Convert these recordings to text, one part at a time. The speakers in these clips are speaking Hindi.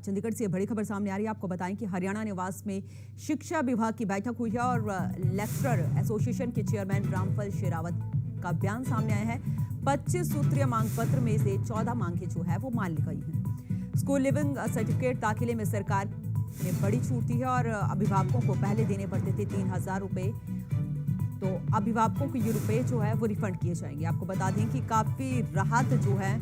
चंडीगढ़ से बड़ी खबर सामने आ रही है। आपको बताएं कि हरियाणा निवास में शिक्षा विभाग की बैठक हुई है और लेक्चरर एसोसिएशन के चेयरमैन रामफल शेरावत का बयान सामने आया है। 25 सूत्रीय मांग पत्र में से 14 मांगे जो है वो मान ली गई हैं। स्कूल लिविंग सर्टिफिकेट दाखिले में सरकार ने बड़ी छूट दी है और अभिभावकों को पहले देने पड़ते थे 3,000 रुपये, तो अभिभावकों को ये रुपए जो है वो रिफंड किए जाएंगे। आपको बता दें कि काफ़ी राहत जो है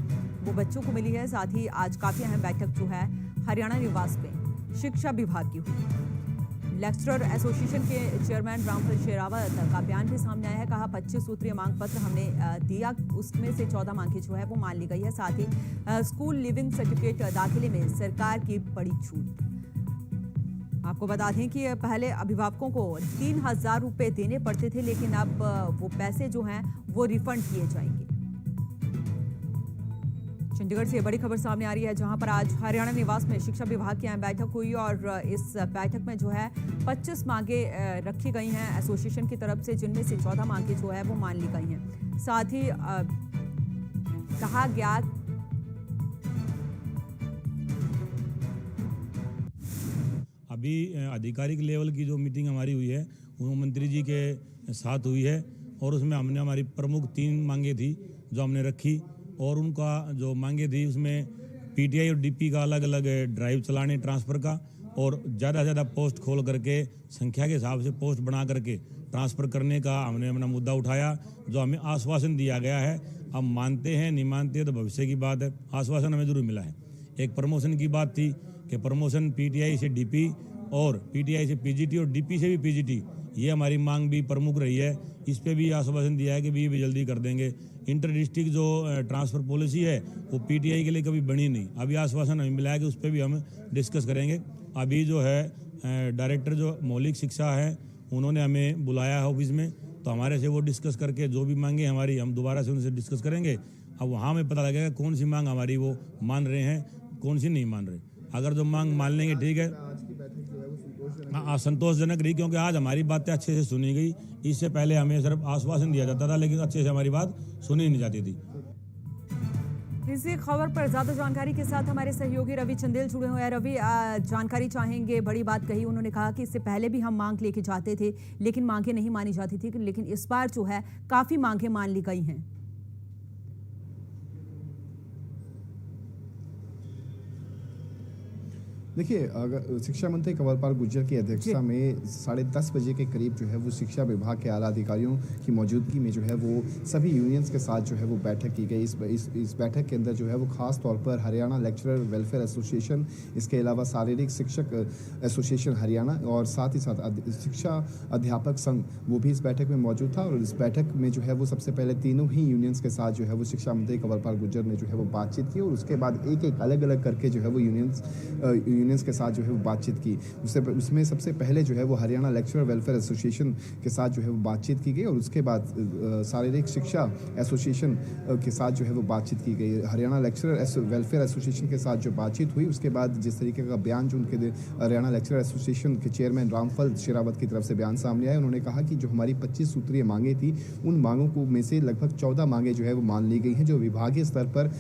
वो बच्चों को मिली है। साथ ही आज काफ़ी अहम बैठक जो है हरियाणा निवास में शिक्षा विभाग की हुई। लेक्चरर एसोसिएशन के चेयरमैन रामफल शेरावत का बयान भी सामने आया है। कहा 25 सूत्रीय मांग पत्र हमने दिया, उसमें से 14 मांगे जो है वो मान ली गई है। साथ ही स्कूल लिविंग सर्टिफिकेट दाखिले में सरकार की बड़ी छूट। आपको बता दें कि पहले अभिभावकों को 3,000 रुपये देने पड़ते थे, लेकिन अब वो पैसे जो हैं वो रिफंड किए जाएंगे। चंडीगढ़ से बड़ी खबर सामने आ रही है, जहां पर आज हरियाणा निवास में शिक्षा विभाग की अहम बैठक हुई और इस बैठक में जो है 25 मांगे रखी गई हैं एसोसिएशन की तरफ से, जिनमें से 14 मांगे जो है वो मान ली गई हैं। साथ ही कहा गया अभी आधिकारिक लेवल की जो मीटिंग हमारी हुई है वो मंत्री जी के साथ हुई है और उसमें हमने हमारी प्रमुख 3 मांगे थी जो हमने रखी और उनका जो मांगे थी उसमें पीटीआई और डीपी का अलग अलग ड्राइव चलाने ट्रांसफ़र का और ज़्यादा से ज़्यादा पोस्ट खोल करके संख्या के हिसाब से पोस्ट बना करके ट्रांसफ़र करने का हमने अपना मुद्दा उठाया, जो हमें आश्वासन दिया गया है। अब मानते हैं नहीं मानते तो भविष्य की बात है, आश्वासन हमें जरूर मिला है। एक प्रमोशन की बात थी कि प्रमोशन पीटीआई से डीपी और पीटीआई से पीजीटी और डीपी से भी पीजीटी, ये हमारी मांग भी प्रमुख रही है। इस पे भी आश्वासन दिया है कि ये भी जल्दी कर देंगे। इंटर डिस्ट्रिक्ट जो ट्रांसफ़र पॉलिसी है वो पीटीआई के लिए कभी बनी नहीं, अभी आश्वासन हमें मिला है कि उस पर भी हम डिस्कस करेंगे। अभी जो है डायरेक्टर जो मौलिक शिक्षा है उन्होंने हमें बुलाया है ऑफिस में, तो हमारे से वो डिस्कस करके जो भी मांगे हमारी हम दोबारा से उनसे डिस्कस करेंगे। अब वहाँ में पता लगेगा कौन सी मांग हमारी वो मान रहे हैं, कौन सी नहीं मान रहे। अगर जो मांग मान लेंगे ठीक है, हाँ संतोषजनक रही, क्योंकि आज हमारी बातें अच्छे से सुनी गई। इससे पहले हमें सिर्फ आश्वासन दिया जाता था लेकिन अच्छे से हमारी बात सुनी नहीं जाती थी। इसी खबर पर ज्यादा जानकारी के साथ हमारे सहयोगी रवि चंदेल जुड़े हुए हैं। रवि, जानकारी चाहेंगे। बड़ी बात कही उन्होंने, कहा कि इससे पहले भी हम मांग लेके जाते थे लेकिन मांगे नहीं मानी जाती थी, लेकिन इस बार जो है काफी मांगे मान ली गई हैं। देखिए, अगर शिक्षा मंत्री कंवरपाल गुर्जर की अध्यक्षता में 10:30 बजे के करीब जो है वो शिक्षा विभाग के आला अधिकारियों की मौजूदगी में जो है वो सभी यूनियंस के साथ जो है वो बैठक की गई। इस बैठक के अंदर जो है वो खास तौर पर हरियाणा लेक्चरर वेलफेयर एसोसिएशन, इसके अलावा शारीरिक शिक्षक एसोसिएशन हरियाणा और साथ ही साथ शिक्षा अध्यापक संघ वो भी इस बैठक में मौजूद था। और इस बैठक में जो है वो सबसे पहले तीनों ही यूनियंस के साथ जो है वो शिक्षा मंत्री कंवरपाल गुर्जर ने जो है वो बातचीत की और उसके बाद एक अलग अलग करके जो है वो यूनियंस के साथ जो है वो बातचीत की। उसमें सबसे पहले जो है वो हरियाणा लेक्चरर वेलफेयर एसोसिएशन के साथ जो है वो बातचीत की गई और उसके बाद शारीरिक शिक्षा एसोसिएशन के साथ जो है वो बातचीत की गई। हरियाणा लेक्चरर वेलफेयर एसोसिएशन के साथ जो बातचीत हुई उसके बाद जिस तरीके का बयान जो उनके हरियाणा लेक्चरर एसोसिएशन के चेयरमैन रामफल शेरावत की तरफ से बयान सामने आया, उन्होंने कहा कि जो हमारी 25 सूत्रीय मांगे थी उन मांगों को में से लगभग 14 मांगे जो है वो मान ली गई हैं। जो विभागीय स्तर पर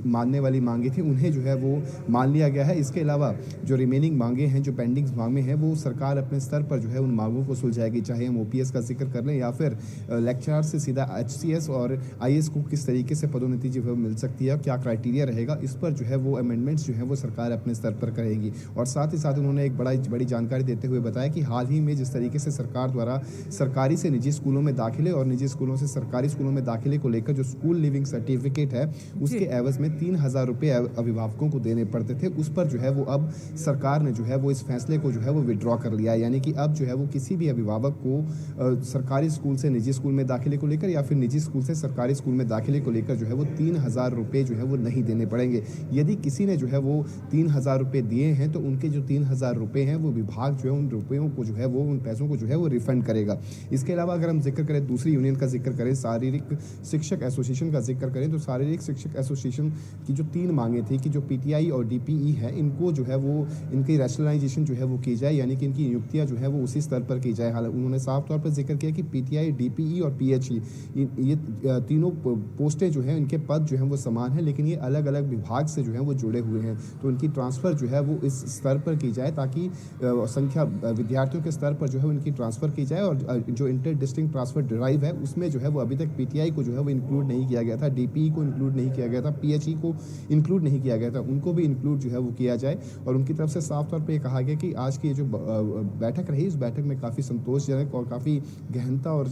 मानने वाली मांगे थी उन्हें जो है वो मान लिया गया है। इसके अलावा जो रिमेनिंग मांगे हैं, जो पेंडिंग मांगे हैं, वो सरकार अपने स्तर पर जो है उन मांगों को सुलझाएगी। चाहे हम ओपीएस का जिक्र कर लें या फिर लेक्चरर से सीधा एचसीएस और आईएएस को किस तरीके से पदोन्नति जो है मिल सकती है, क्या क्राइटेरिया रहेगा, इस पर जो है वो अमेंडमेंट्स जो है वो सरकार अपने स्तर पर करेगी। और साथ ही साथ उन्होंने एक बड़ी जानकारी देते हुए बताया कि हाल ही में जिस तरीके से सरकार द्वारा सरकारी से निजी स्कूलों में दाखिले और निजी स्कूलों से सरकारी स्कूलों में दाखिले को लेकर जो स्कूल लिविंग सर्टिफिकेट है उसके एवज में 3,000 रुपये अभिभावकों को देने पड़ते थे, उस पर जो है वो अब सरकार ने जो है वो इस फैसले को जो है वो विड्रॉ कर लिया है। यानी कि अब जो है वो किसी भी अभिभावक को सरकारी स्कूल से निजी स्कूल में दाखिले को लेकर या फिर निजी स्कूल से सरकारी स्कूल में दाखिले को लेकर जो है वो 3,000 रुपये जो है वो नहीं देने पड़ेंगे। यदि किसी ने जो है वो 3,000 रुपये दिए हैं तो उनके जो 3,000 रुपये हैं वो विभाग जो है उन रुपयों को जो है वो उन पैसों को जो है वो रिफंड करेगा। इसके अलावा अगर हम जिक्र करें दूसरी यूनियन का जिक्र करें, शारीरिक शिक्षक एसोसिएशन का जिक्र करें, तो शारीरिक शिक्षक एसोसिएशन की जो 3 मांगे थी कि जो पीटीआई और डीपीई है इनको जो है है वो इनकी रैशनलाइजेशन जो है वो की जाए, यानी कि इनकी नियुक्तियां जो है वो उसी स्तर पर की जाए। हालांकि उन्होंने साफ तौर पर जिक्र किया कि पीटीआई, डीपीई और पीएचई ये तीनों पोस्टें जो हैं, इनके पद जो हैं वो समान हैं, लेकिन ये अलग अलग विभाग से जो है वो जुड़े हुए हैं। तो इनकी ट्रांसफ़र जो है वो इस स्तर पर की जाए ताकि संख्या विद्यार्थियों के स्तर पर जो है उनकी ट्रांसफ़र की जाए। और जो इंटर डिस्ट्रिक्ट ट्रांसफ़र ड्राइव है उसमें जो है वो अभी तक पीटीआई को जो है वो इंक्लूड नहीं किया गया था, डीपीई को इंक्लूड नहीं किया गया था, पीएचई को इंक्लूड नहीं किया गया था, उनको भी इंक्लूड जो है वो किया जाए। और उनकी तरफ से साफ तौर पर यह कहा गया कि आज की जो बैठक रही, इस बैठक में काफ़ी संतोषजनक और काफ़ी गहनता और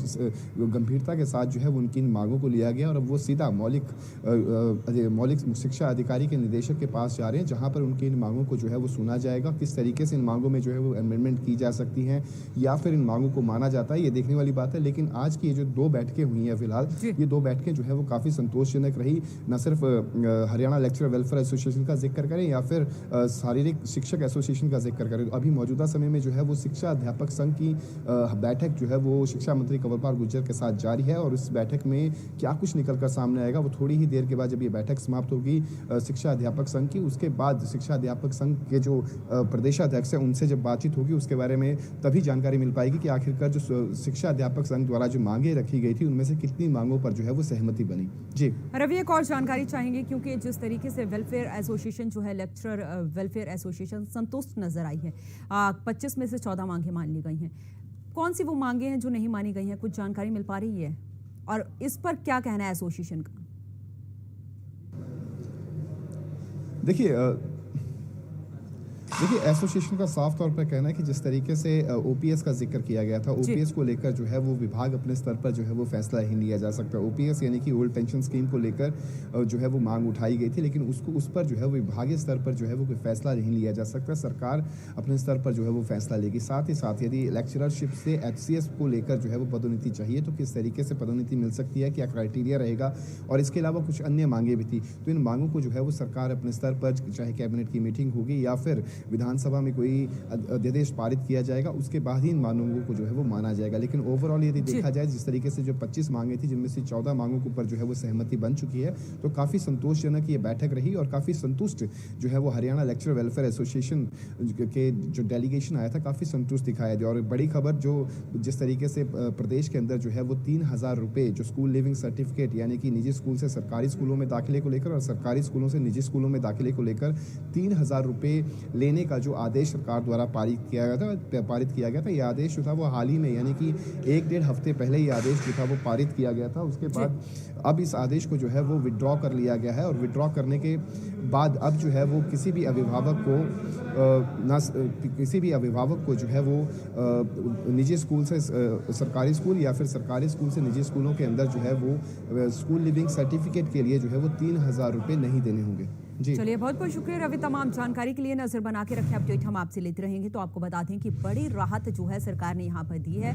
गंभीरता के साथ जो है वो उनकी इन मांगों को लिया गया और अब वो सीधा मौलिक शिक्षा अधिकारी के निदेशक के पास जा रहे हैं, जहां पर उनकी इन मांगों को जो है वो सुना जाएगा। किस तरीके से इन मांगों में जो है वो अमेंडमेंट की जा सकती हैं या फिर इन मांगों को माना जाता है, ये देखने वाली बात है। लेकिन आज की ये जो 2 बैठकें हुई हैं फिलहाल, ये 2 बैठकें जो है वो काफ़ी संतोषजनक रही। न सिर्फ हरियाणा लेक्चरर वेलफेयर एसोसिएशन का जिक्र करें या फिर शारीरिक शिक्षक एसोसिएशन का जिक्र करें, अभी मौजूदा समय में जो है वो शिक्षा अध्यापक संघ की बैठक जो है वो शिक्षा मंत्री कंवरपाल गुर्जर के साथ जारी है। और इस बैठक में क्या कुछ निकल कर सामने आएगा वो थोड़ी ही देर के बाद जब ये बैठक समाप्त होगी शिक्षा अध्यापक संघ की, उसके बाद शिक्षा अध्यापक संघ के जो प्रदेशाध्यक्ष हैं उनसे जब बातचीत होगी उसके बारे में तभी जानकारी मिल पाएगी कि आखिरकार जो शिक्षा अध्यापक संघ द्वारा जो मांगे रखी गई थी उनमें से कितनी मांगों पर जो है वो सहमति बनी। जी रवि, एक और जानकारी चाहेंगे क्योंकि जिस तरीके से वेलफेयर एसोसिएशन जो है, लेक्चरर वेलफेयर एसोसिएशन संतुष्ट नजर आई है, 25 में से 14 मांगे मान ली गई हैं। कौन सी वो मांगे हैं जो नहीं मानी गई हैं, कुछ जानकारी मिल पा रही है और इस पर क्या कहना है एसोसिएशन का? देखिए एसोसिएशन का साफ तौर पर कहना है कि जिस तरीके से ओपीएस का जिक्र किया गया था, ओपीएस को लेकर जो है वो विभाग अपने स्तर पर जो है वो फैसला ही लिया जा सकता है। ओपीएस यानी कि ओल्ड पेंशन स्कीम को लेकर जो है वो मांग उठाई गई थी, लेकिन उस पर जो है वो विभागीय स्तर पर जो है वो कोई फैसला नहीं लिया जा सकता। सरकार अपने स्तर पर जो है वो फैसला लेगी। साथ ही साथ यदि लेक्चररशिप से एचसीएस को लेकर जो है वो पदोन्नति चाहिए तो किस तरीके से पदोन्नति मिल सकती है, क्या क्राइटेरिया रहेगा, और इसके अलावा कुछ अन्य मांगे भी थी। तो इन मांगों को जो है वो सरकार अपने स्तर पर, चाहे कैबिनेट की मीटिंग होगी या फिर विधानसभा में कोई अध्यादेश पारित किया जाएगा, उसके बाद ही इन मांगों को जो है वो माना जाएगा। लेकिन ओवरऑल यदि देखा जाए जिस तरीके से जो 25 मांगे थी जिनमें से 14 मांगों के ऊपर जो है वो सहमति बन चुकी है, तो काफ़ी संतोषजनक ये बैठक रही और काफ़ी संतुष्ट जो है वो हरियाणा लेक्चरर वेलफेयर एसोसिएशन के जो डेलीगेशन आया था काफ़ी संतुष्ट दिखाया दिया। और बड़ी खबर जो जिस तरीके से प्रदेश के अंदर जो है वो 3,000 रुपये जो स्कूल लिविंग सर्टिफिकेट यानी कि निजी स्कूल से सरकारी स्कूलों में दाखिले को लेकर और सरकारी स्कूलों से निजी स्कूलों में दाखिले को लेकर 3,000 रुपये लेने का जो आदेश सरकार द्वारा पारित किया गया था। यह आदेश जो था वो हाल ही में यानी कि 1-1.5 हफ्ते पहले ये आदेश जो था वो पारित किया गया था। उसके बाद अब इस आदेश को जो है वो विड्रॉ कर लिया गया है और विड्रॉ करने के बाद अब जो है वो किसी भी अभिभावक को जो है वो निजी स्कूल से सरकारी स्कूल या फिर सरकारी स्कूल से निजी स्कूलों के अंदर जो है वो स्कूल लिविंग सर्टिफिकेट के लिए जो है वो 3,000 रुपये नहीं देने होंगे। जी चलिए, बहुत बहुत शुक्रिया रवि, तमाम जानकारी के लिए। नजर बना के रखे अपडेट हम आपसे लेते रहेंगे। तो आपको बता दें कि बड़ी राहत जो है सरकार ने यहाँ पर दी है।